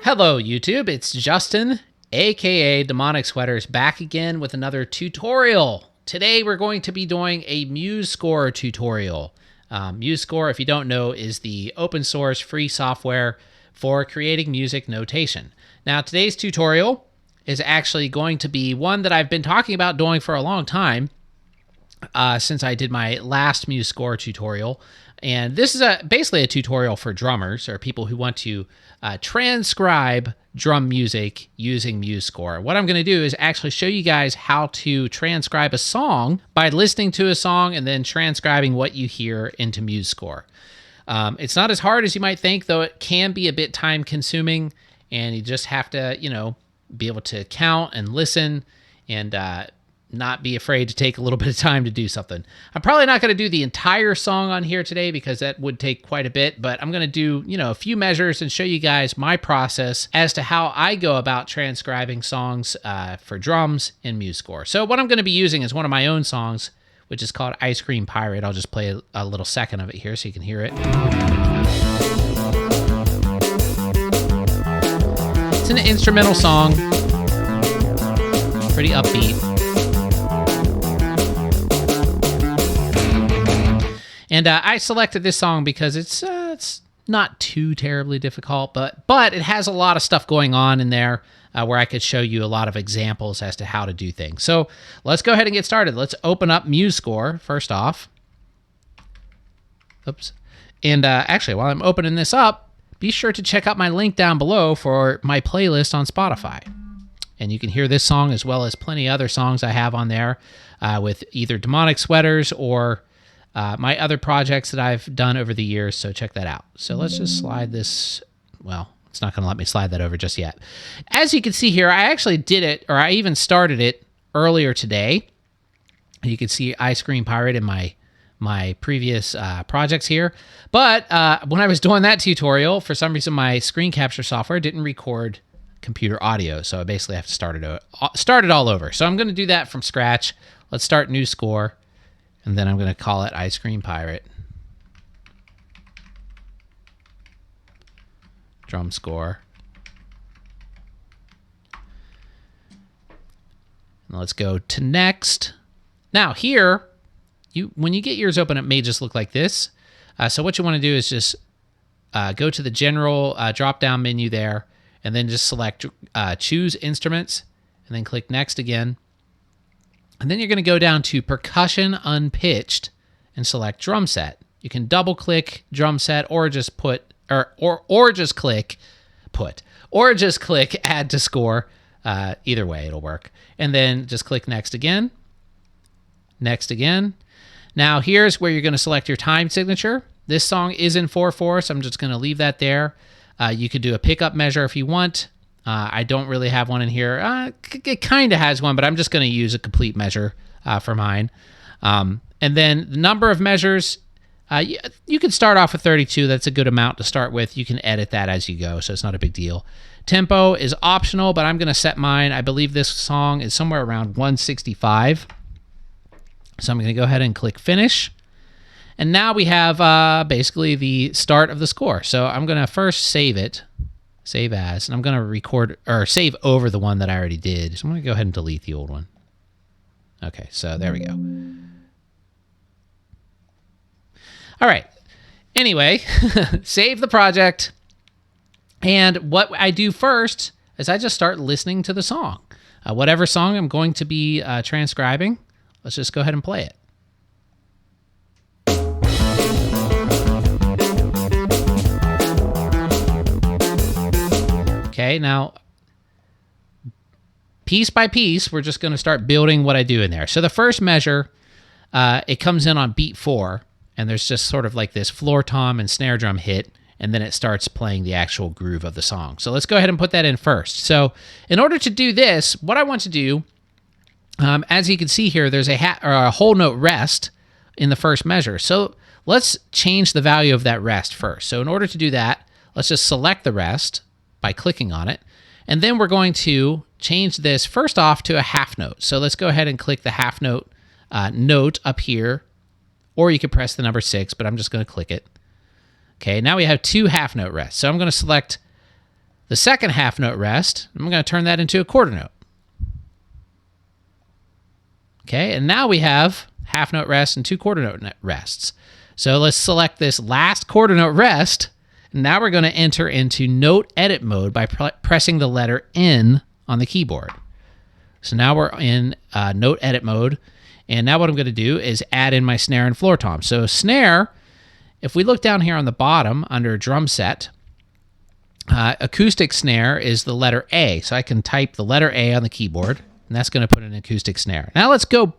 Hello YouTube, it's Justin, aka demonicsweaters, back again with another tutorial. Today we're going to be doing a Musescore tutorial. Musescore, if you don't know, is the open source free software for creating music notation. Now today's tutorial is actually going to be one that I've been talking about doing for a long time, since I did my last Musescore tutorial. And this is basically a tutorial for drummers or people who want to transcribe drum music using Musescore. What I'm going to do is actually show you guys how to transcribe a song by listening to a song and then transcribing what you hear into Musescore. It's not as hard as you might think, though it can be a bit time consuming, and you just have to, be able to count and listen and not be afraid to take a little bit of time to do something. I'm probably not going to do the entire song on here today because that would take quite a bit, but I'm going to do, a few measures and show you guys my process as to how I go about transcribing songs for drums in Musescore. So what I'm going to be using is one of my own songs, which is called Ice Cream Pirate. I'll just play a little second of it here so you can hear it. It's an instrumental song, pretty upbeat. And I selected this song because it's not too terribly difficult, but it has a lot of stuff going on in there where I could show you a lot of examples as to how to do things. So let's go ahead and get started. Let's open up Musescore first off. Oops. And actually, while I'm opening this up, be sure to check out my link down below for my playlist on Spotify. And you can hear this song as well as plenty of other songs I have on there with either Demonic Sweaters or my other projects that I've done over the years, so check that out. So let's just slide this. Well, it's not going to let me slide that over just yet. As you can see here, I actually did it, or I even started it earlier today. You can see Ice Cream Pirate in my previous projects here. But when I was doing that tutorial, for some reason my screen capture software didn't record computer audio, so I basically have to start it all over. So I'm going to do that from scratch. Let's start new score. And then I'm going to call it Ice Cream Pirate. Drum score. And let's go to next. Now here, when you get yours open, it may just look like this. So what you want to do is just go to the general drop-down menu there, and then just select Choose Instruments, and then click Next again. And then you're going to go down to Percussion Unpitched and select Drum Set. You can double click Drum Set or just put or just click Add to Score. Either way, it'll work. And then just click Next again. Next again. Now here's where you're going to select your time signature. This song is in 4/4, so I'm just going to leave that there. You could do a pickup measure if you want. I don't really have one in here. It kind of has one, but I'm just going to use a complete measure for mine. And then the number of measures, you can start off with 32. That's a good amount to start with. You can edit that as you go, so it's not a big deal. Tempo is optional, but I'm going to set mine. I believe this song is somewhere around 165. So I'm going to go ahead and click Finish. And now we have basically the start of the score. So I'm going to first save it. Save as, and I'm going to record or save over the one that I already did. So I'm going to go ahead and delete the old one. Okay, so there we go. All right. Anyway, save the project. And what I do first is I just start listening to the song. Whatever song I'm going to be transcribing, let's just go ahead and play it. Okay, now, piece by piece, we're just going to start building what I do in there. So the first measure, it comes in on beat 4, and there's just sort of like this floor tom and snare drum hit, and then it starts playing the actual groove of the song. So let's go ahead and put that in first. So in order to do this, what I want to do, as you can see here, there's a whole note rest in the first measure. So let's change the value of that rest first. So in order to do that, let's just select the rest by clicking on it. And then we're going to change this first off to a half note. So let's go ahead and click the half note note up here or you could press the number 6, but I'm just going to click it. Okay, now we have 2 half note rests. So I'm going to select the second half note rest. I'm going to turn that into a quarter note. Okay, and now we have half note rest and 2 quarter note rests. So let's select this last quarter note rest. And now we're going to enter into note edit mode by pressing the letter N on the keyboard. So now we're in note edit mode. And now what I'm going to do is add in my snare and floor tom. So snare, if we look down here on the bottom under drum set, acoustic snare is the letter A. So I can type the letter A on the keyboard, and that's going to put an acoustic snare. Now let's go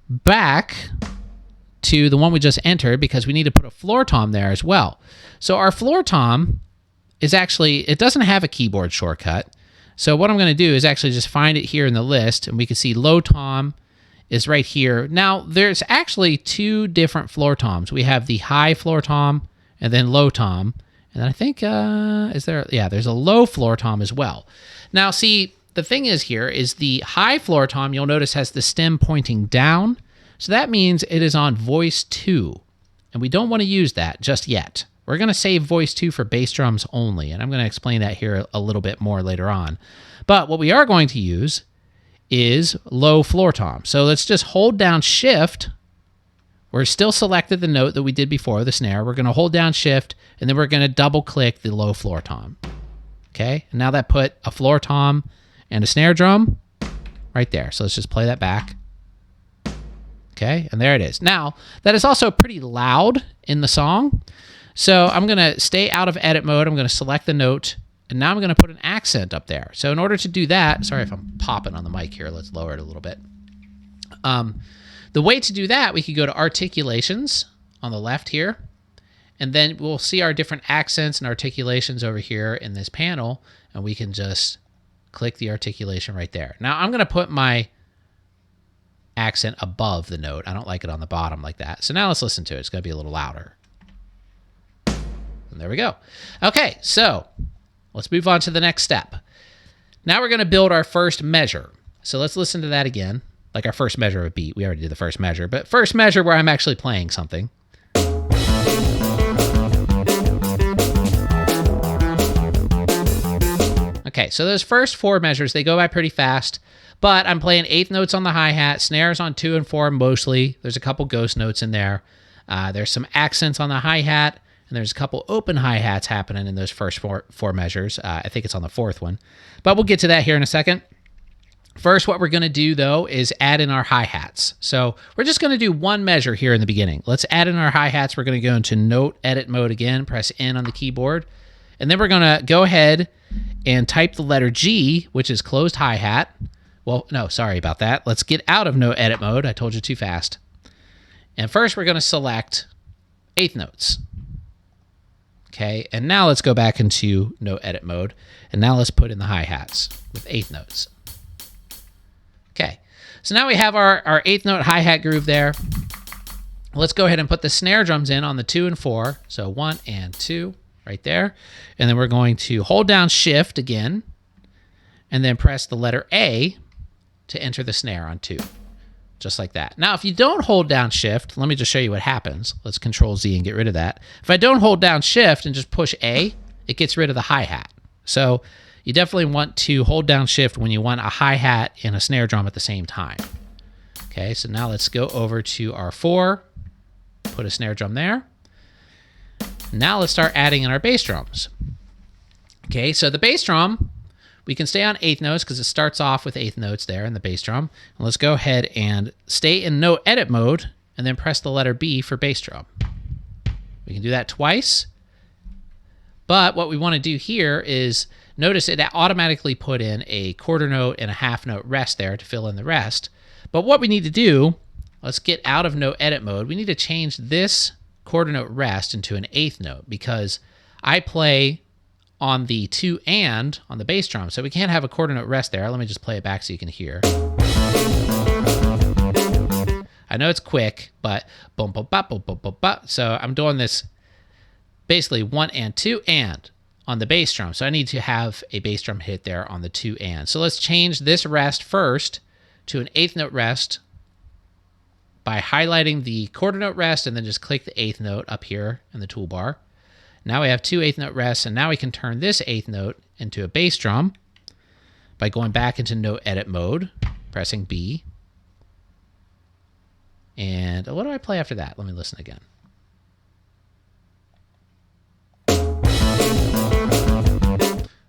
back to the one we just entered because we need to put a floor tom there as well. So our floor tom is actually, it doesn't have a keyboard shortcut. So what I'm going to do is actually just find it here in the list, and we can see low tom is right here. Now there's actually 2 different floor toms. We have the high floor tom and then low tom. And then I think, there's a low floor tom as well. Now see, the thing is here is the high floor tom, you'll notice, has the stem pointing down. So that means it is on voice 2. And we don't want to use that just yet. We're going to save voice 2 for bass drums only. And I'm going to explain that here a little bit more later on. But what we are going to use is low floor tom. So let's just hold down shift. We're still selected the note that we did before, the snare. We're going to hold down shift, and then we're going to double click the low floor tom. Okay, and now that put a floor tom and a snare drum right there. So let's just play that back. Okay, and there it is. Now, that is also pretty loud in the song. So I'm going to stay out of edit mode. I'm going to select the note, and now I'm going to put an accent up there. So in order to do that, sorry if I'm popping on the mic here. Let's lower it a little bit. The way to do that, we could go to articulations on the left here, and then we'll see our different accents and articulations over here in this panel, and we can just click the articulation right there. Now I'm going to put my accent above the note. I don't like it on the bottom like that. So now let's listen to it. It's going to be a little louder. And there we go. Okay, so let's move on to the next step. Now we're going to build our first measure. So let's listen to that again. Like our first measure of a beat. We already did the first measure, but first measure where I'm actually playing something. Okay, so those first 4 measures, they go by pretty fast, but I'm playing 8th notes on the hi-hat, snares on 2 and 4 mostly. There's a couple ghost notes in there. There's some accents on the hi-hat, and there's a couple open hi-hats happening in those first four measures. I think it's on the 4th one, but we'll get to that here in a second. First, what we're going to do, though, is add in our hi-hats. So we're just going to do one measure here in the beginning. Let's add in our hi-hats. We're going to go into note edit mode again, press N on the keyboard, and then we're going to go ahead and type the letter G, which is closed hi-hat. Well, no, sorry about that. Let's get out of note edit mode. I told you too fast. And first, we're going to select 8th notes. Okay, and now let's go back into note edit mode, and now let's put in the hi-hats with 8th notes. Okay, so now we have our 8th note hi-hat groove there. Let's go ahead and put the snare drums in on the 2 and 4. So 1 and 2 right there. And then we're going to hold down shift again, and then press the letter A to enter the snare on 2. Just like that. Now, if you don't hold down shift, let me just show you what happens. Let's control Z and get rid of that. If I don't hold down shift and just push A, it gets rid of the hi-hat. So you definitely want to hold down shift when you want a hi-hat and a snare drum at the same time. Okay, so now let's go over to our 4, put a snare drum there. Now let's start adding in our bass drums. Okay, so the bass drum, we can stay on 8th notes because it starts off with 8th notes there in the bass drum. And let's go ahead and stay in note edit mode and then press the letter B for bass drum. We can do that twice. But what we want to do here is notice it automatically put in a quarter note and a half note rest there to fill in the rest. But what we need to do, let's get out of note edit mode. We need to change this quarter note rest into an 8th note because I play on the 2 and on the bass drum. So we can't have a quarter note rest there. Let me just play it back so you can hear. I know it's quick, but boom, boom, bop, boom, boom, boom, bop. So I'm doing this basically 1 and 2 and on the bass drum. So I need to have a bass drum hit there on the 2 and. So let's change this rest first to an 8th note rest by highlighting the quarter note rest and then just click the eighth note up here in the toolbar. Now we have 2 eighth note rests, and now we can turn this eighth note into a bass drum by going back into note edit mode, pressing B. And what do I play after that? Let me listen again.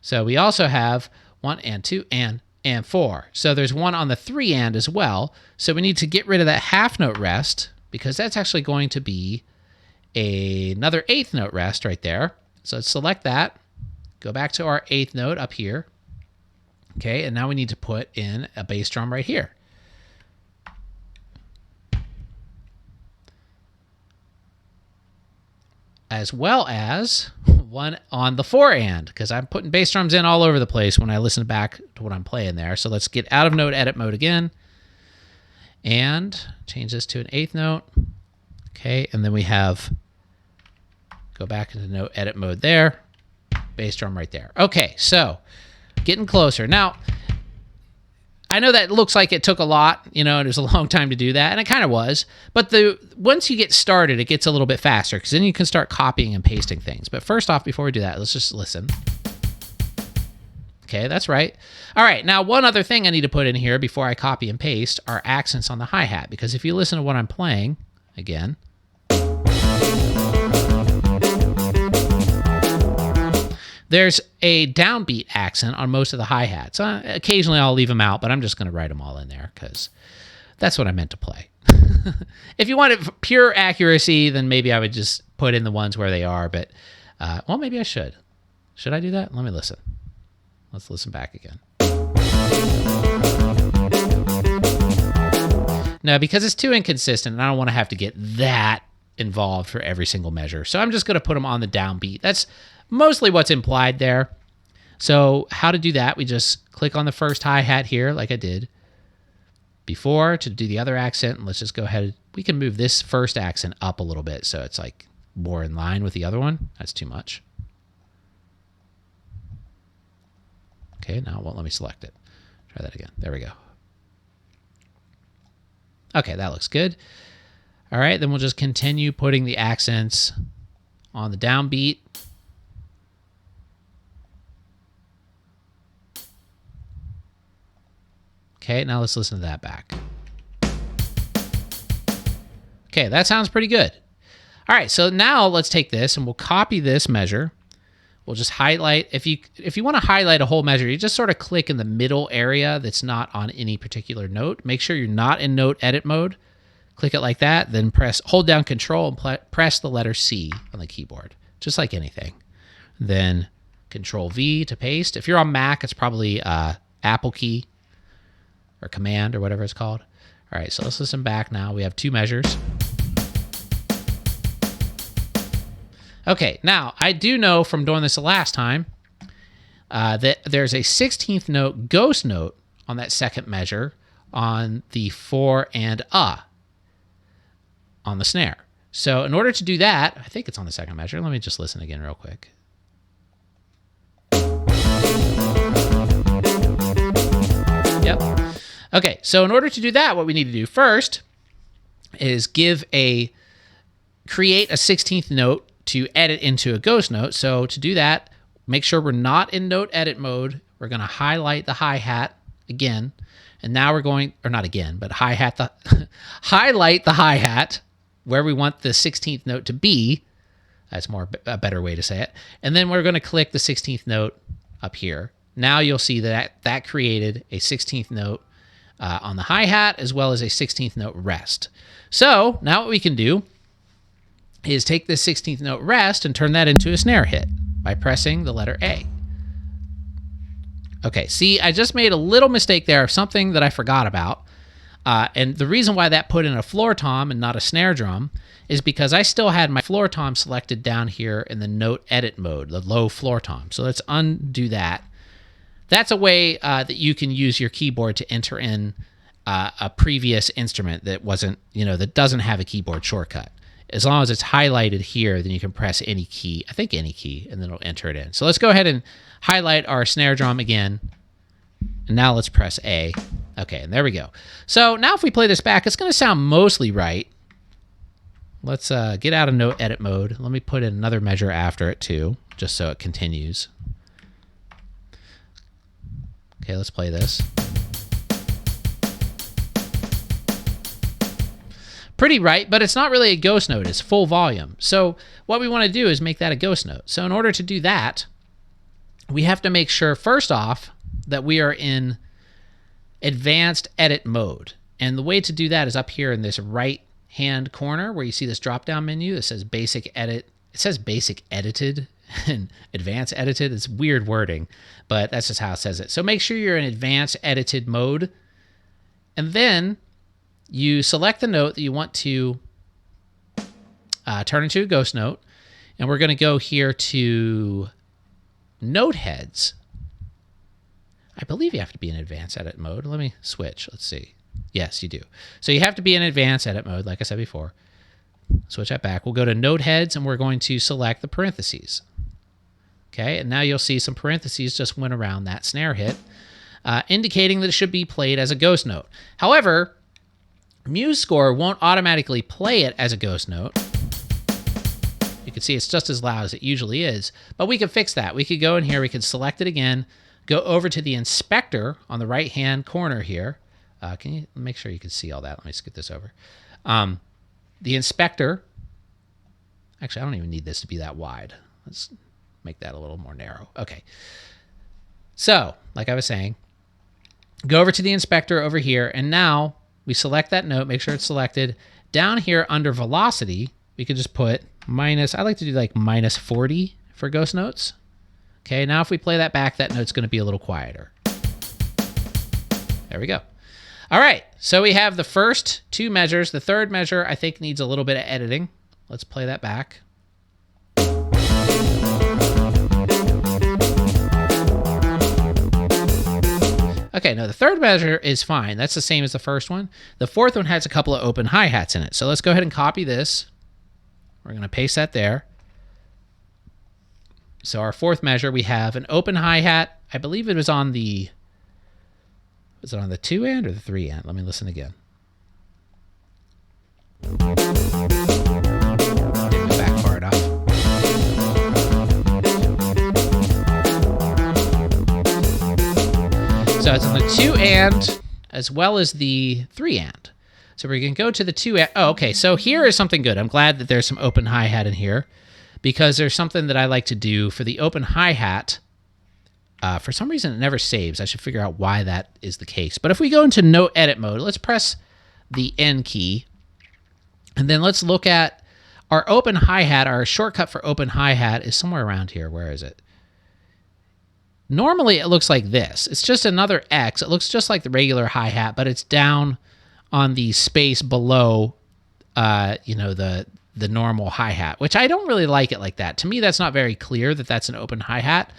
So we also have 1 and 2 and 4. So there's 1 on the 3 and as well. So we need to get rid of that half note rest because that's actually going to be another eighth note rest right there. So let's select that, go back to our eighth note up here. Okay, and now we need to put in a bass drum right here. As well as 1 on the 4 and, because I'm putting bass drums in all over the place when I listen back to what I'm playing there. So let's get out of note edit mode again and change this to an eighth note. Okay, and then we have, go back into note edit mode there, bass drum right there. Okay, so getting closer. Now, I know that looks like it took a lot, you know, it was a long time to do that, and it kind of was, but once you get started, it gets a little bit faster, because then you can start copying and pasting things. But first off, before we do that, let's just listen. Okay, that's right. All right, now one other thing I need to put in here before I copy and paste are accents on the hi-hat, because if you listen to what I'm playing, again, there's a downbeat accent on most of the hi-hats. Occasionally I'll leave them out, but I'm just going to write them all in there because that's what I meant to play. If you wanted pure accuracy, then maybe I would just put in the ones where they are, but, well, maybe I should. Should I do that? Let me listen. Let's listen back again. No, because it's too inconsistent, and I don't want to have to get that involved for every single measure. So I'm just going to put them on the downbeat. That's mostly what's implied there. So how to do that? We just click on the first hi-hat here, like I did before, to do the other accent. And let's just go ahead. We can move this first accent up a little bit so it's like more in line with the other one. That's too much. Okay, now it won't let me select it. Try that again. There we go. Okay, that looks good. All right, then we'll just continue putting the accents on the downbeat. Okay, now let's listen to that back. Okay, that sounds pretty good. All right, so now let's take this and we'll copy this measure. We'll just highlight. If you want to highlight a whole measure, you just sort of click in the middle area that's not on any particular note. Make sure you're not in note edit mode. Click it like that, then hold down Control and press the letter C on the keyboard, just like anything. Then Control V to paste. If you're on Mac, it's probably Apple key or Command or whatever it's called. All right, so let's listen back now. We have 2 measures. Okay, now I do know from doing this the last time that there's a 16th note ghost note on that second measure on the 4 and on the snare. So in order to do that, I think it's on the second measure. Let me just listen again real quick. Yep. Okay, so in order to do that, what we need to do first is create a 16th note to edit into a ghost note. So to do that, make sure we're not in note edit mode. We're going to highlight the hi-hat again. And now we're going, or not again, but highlight the hi-hat where we want the 16th note to be. That's a better way to say it. And then we're going to click the 16th note up here. Now you'll see that created a 16th note on the hi-hat as well as a 16th note rest. So now what we can do is take this 16th note rest and turn that into a snare hit by pressing the letter A. Okay, see, I just made a little mistake there of something that I forgot about. And the reason why that put in a floor tom and not a snare drum is because I still had my floor tom selected down here in the note edit mode, the low floor tom. So let's undo that. That's a way that you can use your keyboard to enter in a previous instrument that wasn't, that doesn't have a keyboard shortcut. As long as it's highlighted here, then you can press any key, I think any key, and then it'll enter it in. So let's go ahead and highlight our snare drum again. And now let's press A. Okay, and there we go. So now if we play this back, it's going to sound mostly right. Let's get out of note edit mode. Let me put in another measure after it too, just so it continues. Okay, let's play this. Pretty right, but it's not really a ghost note. It's full volume. So what we want to do is make that a ghost note. So in order to do that, we have to make sure, first off, that we are in advanced edit mode. And the way to do that is up here in this right-hand corner where you see this drop-down menu that says basic edit. It says basic edited and advanced edited. It's weird wording, but that's just how it says it. So make sure you're in advanced edited mode. And then you select the note that you want to turn into a ghost note. And we're going to go here to note heads. I believe you have to be in advanced edit mode. Let me switch. Let's see. Yes, you do. So you have to be in advanced edit mode, like I said before. Switch that back. We'll go to note heads, and we're going to select the parentheses. Okay, and now you'll see some parentheses just went around that snare hit, indicating that it should be played as a ghost note. However, Musescore won't automatically play it as a ghost note. You can see it's just as loud as it usually is, but we can fix that. We could go in here, we can select it again, go over to the inspector on the right-hand corner here. Can you make sure you can see all that? Let me scoot this over. The inspector, actually, I don't even need this to be that wide. Let's make that a little more narrow. Okay. So, like I was saying, go over to the inspector over here, and now we select that note, make sure it's selected. Down here under velocity, we could just put minus, I like to do like minus 40 for ghost notes. Okay, now if we play that back, that note's going to be a little quieter. There we go. All right, so we have the first two measures. The third measure, I think, needs a little bit of editing. Let's play that back. Okay, no, the third measure is fine. That's the same as the first one. The fourth one has a couple of open hi-hats in it. So let's go ahead and copy this. We're going to paste that there. So our fourth measure, we have an open hi-hat. I believe it was on the... Is it on the 2 end or the 3 end? Let me listen again. Didn't go back far enough. So it's on the 2 and as well as the 3 and. So we can go to the 2 and. Oh, okay. So here is something good. I'm glad that there's some open hi-hat in here because there's something that I like to do for the open hi-hat. For some reason, it never saves. I should figure out why that is the case. But if we go into note edit mode, let's press the N key. And then let's look at our open hi-hat. Our shortcut for open hi-hat is somewhere around here. Where is it? Normally, it looks like this. It's just another X. It looks just like the regular hi-hat, but it's down on the space below, the normal hi-hat, which I don't really like it like that. To me, that's not very clear that that's an open hi-hat.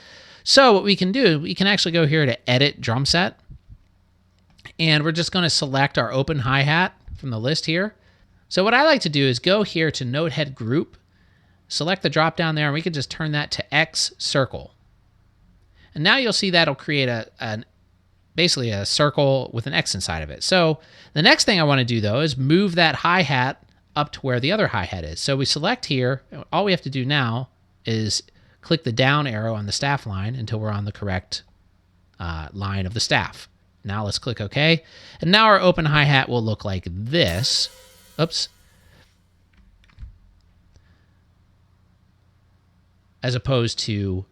So what we can do, we can actually go here to edit drum set. And we're just going to select our open hi-hat from the list here. So what I like to do is go here to note head group, select the drop down there, and we can just turn that to X circle. And now you'll see that'll create basically a circle with an X inside of it. So the next thing I want to do though is move that hi-hat up to where the other hi-hat is. So we select here, all we have to do now is click the down arrow on the staff line until we're on the correct line of the staff. Now let's click OK. And now our open hi-hat will look like this. Oops. As opposed to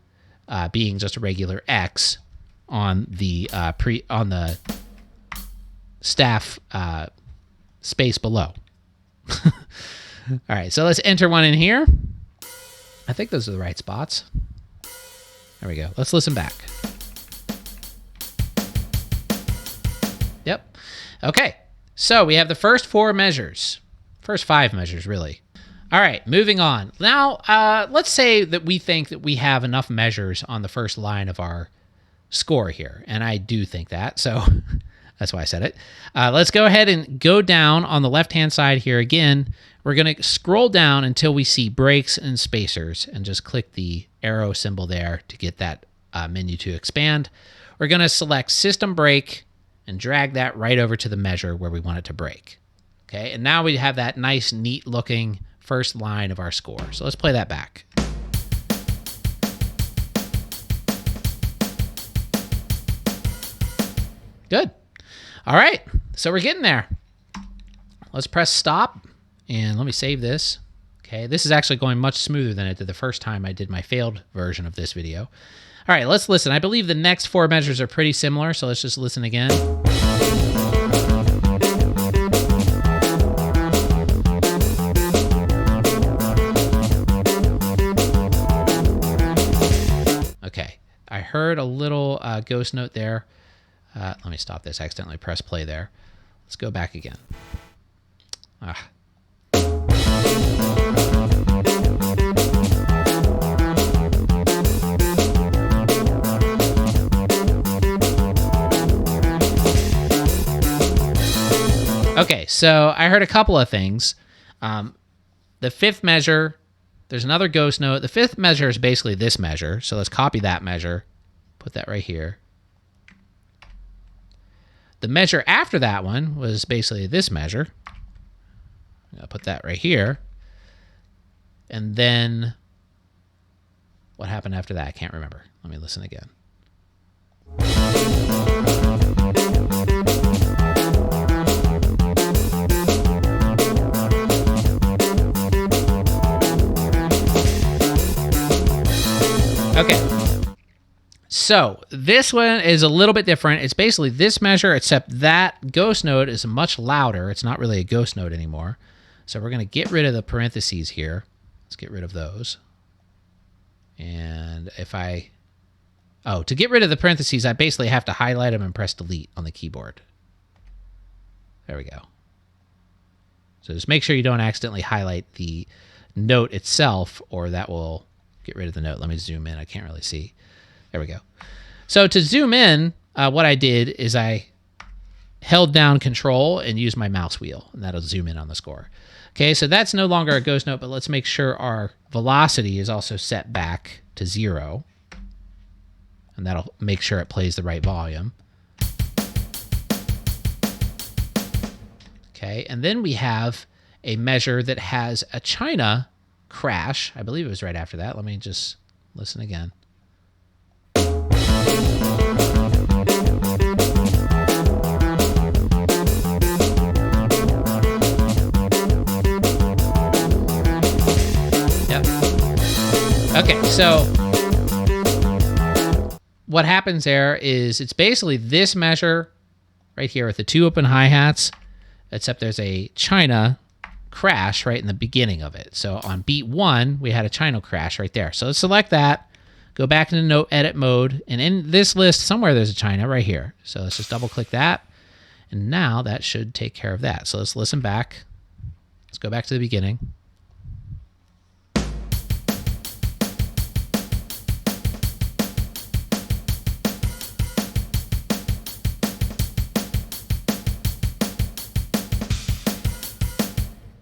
being just a regular X on the staff space below. All right, so let's enter one in here. I think those are the right spots. There we go. Let's listen back. Yep. Okay. So we have the first 4 measures. First 5 measures, really. All right, moving on. Now, let's say that we think that we have enough measures on the first line of our score here. And I do think that, so that's why I said it. Let's go ahead and go down on the left-hand side here again. We're going to scroll down until we see breaks and spacers and just click the arrow symbol there to get that menu to expand. we're going to select system break and drag that right over to the measure where we want it to break. Okay, and now we have that nice, neat looking first line of our score. So let's play that back. Good. All right, so we're getting there. Let's press stop, and let me save this. Okay, this is actually going much smoother than it did the first time I did my failed version of this video. All right, let's listen. I believe the next 4 measures are pretty similar, so let's just listen again. Okay, I heard a little ghost note there. Let me stop this. I accidentally pressed play there. Let's go back again. Okay, so I heard a couple of things. The 5th measure, there's another ghost note. The 5th measure is basically this measure. So let's copy that measure, put that right here. The measure after that one was basically this measure. I'll put that right here. And then what happened after that? I can't remember. Let me listen again. Okay. So this one is a little bit different. It's basically this measure, except that ghost note is much louder. It's not really a ghost note anymore. So we're going to get rid of the parentheses here. Let's get rid of those. And if I... Oh, to get rid of the parentheses, I basically have to highlight them and press delete on the keyboard. There we go. So just make sure you don't accidentally highlight the note itself, or that will get rid of the note. Let me zoom in. I can't really see. There we go. So to zoom in, what I did is I held down Control and used my mouse wheel, and that'll zoom in on the score. Okay, so that's no longer a ghost note, but let's make sure our velocity is also set back to 0, and that'll make sure it plays the right volume. Okay, and then we have a measure that has a China crash. I believe it was right after that. Let me just listen again. Okay, so what happens there is it's basically this measure right here with the 2 open hi-hats, except there's a China crash right in the beginning of it. So on beat 1, we had a China crash right there. So let's select that, go back into note edit mode, and in this list somewhere there's a China right here. So let's just double click that, and now that should take care of that. So let's listen back. Let's go back to the beginning.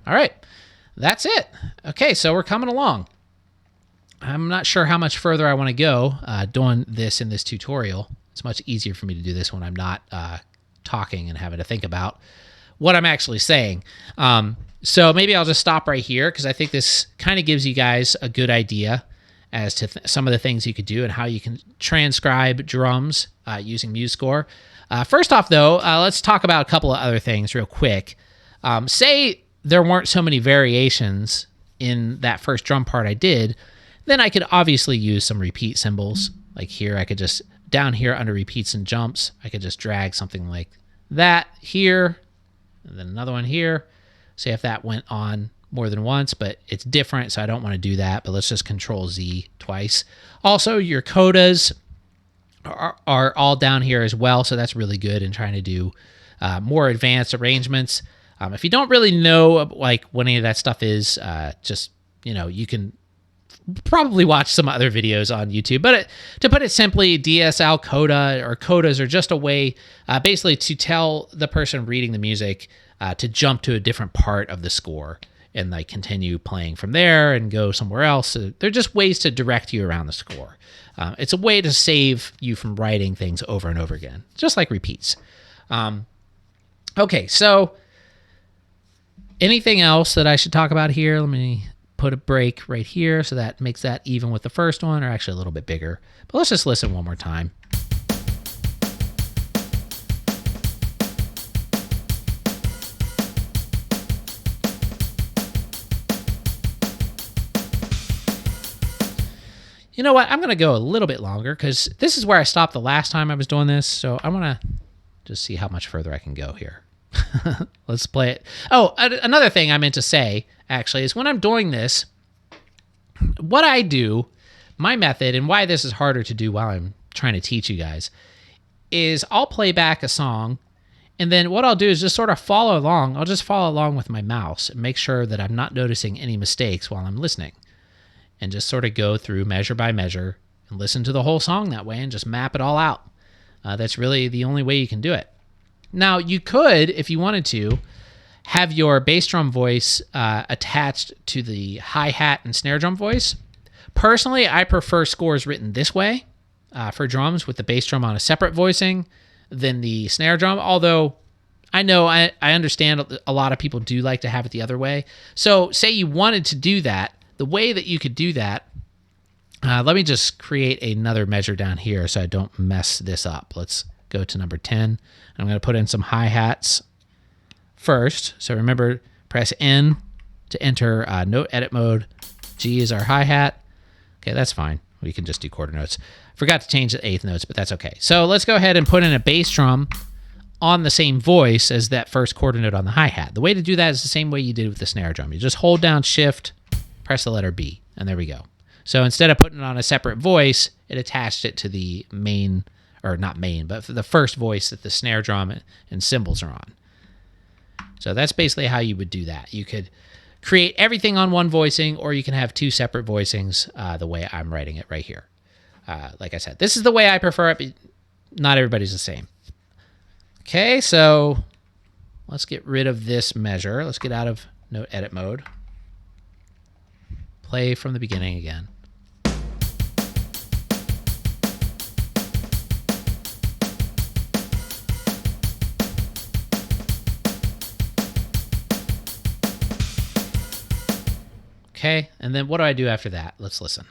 All right, that's it. Okay, so we're coming along. I'm not sure how much further I want to go doing this in this tutorial. It's much easier for me to do this when I'm not talking and having to think about what I'm actually saying. So maybe I'll just stop right here because I think this kind of gives you guys a good idea as to some of the things you could do and how you can transcribe drums using Musescore. First off, though, let's talk about a couple of other things real quick. Say there weren't so many variations in that first drum part I did, then I could obviously use some repeat symbols. Like here, I could just, down here under repeats and jumps, I could just drag something like that here, and then another one here. Say if that went on more than once, but it's different, so I don't want to do that, but let's just Control Z twice. Also, your codas are all down here as well, so that's really good in trying to do more advanced arrangements. If you don't really know like what any of that stuff is, just, you know, you can probably watch some other videos on YouTube. But to put it simply, DSL coda or codas are just a way basically to tell the person reading the music to jump to a different part of the score and like continue playing from there and go somewhere else. So they're just ways to direct you around the score. It's a way to save you from writing things over and over again, just like repeats. Okay, so anything else that I should talk about here? Let me put a break right here so that makes that even with the first one, or actually a little bit bigger. But let's just listen one more time. You know what? I'm going to go a little bit longer because this is where I stopped the last time I was doing this. So I want to just see how much further I can go here. Let's play it. Oh, another thing I meant to say, actually, is when I'm doing this, what I do, my method, and why this is harder to do while I'm trying to teach you guys, is I'll play back a song, and then what I'll do is just sort of follow along. I'll just follow along with my mouse and make sure that I'm not noticing any mistakes while I'm listening. And just sort of go through measure by measure and listen to the whole song that way and just map it all out. That's really the only way you can do it. Now, you could, if you wanted to, have your bass drum voice attached to the hi-hat and snare drum voice. Personally, I prefer scores written this way for drums, with the bass drum on a separate voicing than the snare drum, although I know I understand a lot of people do like to have it the other way. So say you wanted to do that, the way that you could do that, let me just create another measure down here so I don't mess this up. Let's go to number 10. I'm going to put in some hi-hats first. So remember, press N to enter note edit mode. G is our hi-hat. Okay, that's fine. We can just do quarter notes. Forgot to change the eighth notes, but that's okay. So let's go ahead and put in a bass drum on the same voice as that first quarter note on the hi-hat. The way to do that is the same way you did with the snare drum. You just hold down Shift, press the letter B, and there we go. So instead of putting it on a separate voice, it attached it to the main, or not main, but for the first voice that the snare drum and cymbals are on. So that's basically how you would do that. You could create everything on one voicing, or you can have two separate voicings the way I'm writing it right here. Like I said, this is the way I prefer it, but not everybody's the same. Okay, so let's get rid of this measure. Let's get out of note edit mode. Play from the beginning again. Okay, and then what do I do after that? Let's listen.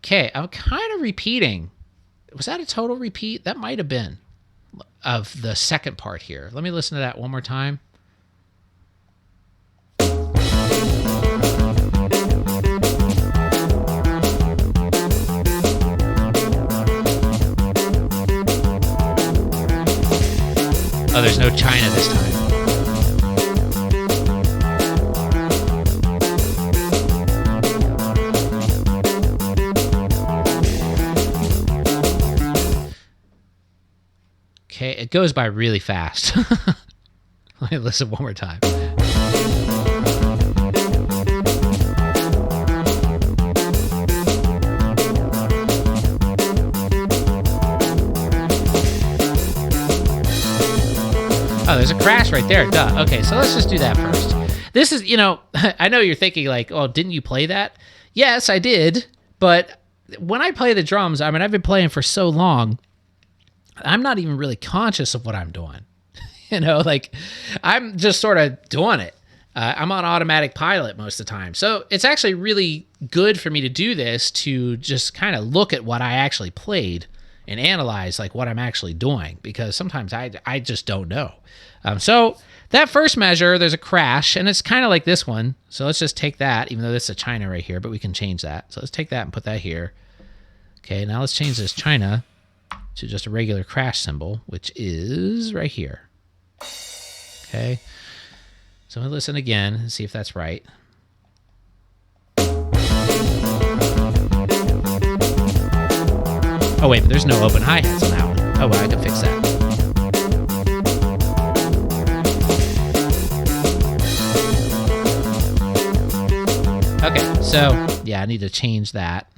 Okay, I'm kind of repeating. Was that a total repeat? That might have been of the second part here. Let me listen to that one more time. Oh, there's no China this time. Okay, it goes by really fast. Let me listen one more time. Oh, there's a crash right there. Duh. Okay, so let's just do that first. This is, I know you're thinking like, oh, didn't you play that? Yes, I did. But when I play the drums, I've been playing for so long, I'm not even really conscious of what I'm doing. I'm just sort of doing it. I'm on automatic pilot most of the time. So it's actually really good for me to do this, to just kind of look at what I actually played and analyze like what I'm actually doing, because sometimes I just don't know. So that first measure, there's a crash, and it's kind of like this one. So let's just take that, even though this is a China right here, but we can change that. So let's take that and put that here. Okay, now let's change this China to just a regular crash symbol, which is right here. Okay, so I'm gonna listen again and see if that's right. Oh wait, but there's no open hi-hats on that one. Oh well, I can fix that. Okay, so yeah, I need to change that.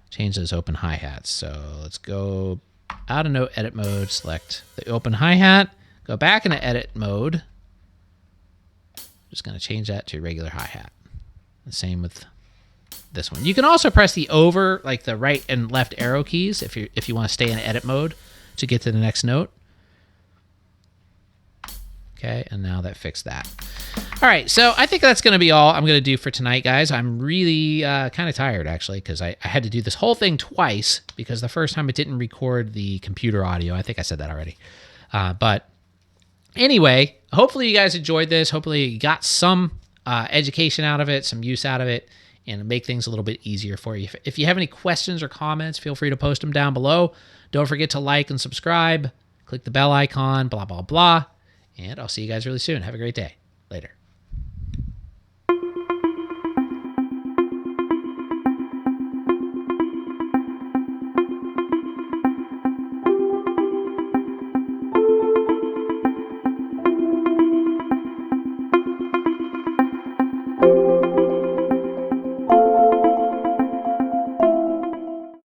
Change those open hi-hats. So let's go out of note edit mode, select the open hi-hat, go back into edit mode. Just going to change that to regular hi-hat. The same with this one. You can also press the over, like the right and left arrow keys if you want to stay in edit mode to get to the next note. Okay, and now that fixed that. All right, so I think that's going to be all I'm going to do for tonight, guys. I'm really kind of tired, actually, because I had to do this whole thing twice because the first time it didn't record the computer audio. I think I said that already. But anyway, hopefully you guys enjoyed this. Hopefully you got some education out of it, some use out of it, and make things a little bit easier for you. If you have any questions or comments, feel free to post them down below. Don't forget to like and subscribe. Click the bell icon, blah, blah, blah. And I'll see you guys really soon. Have a great day. Later.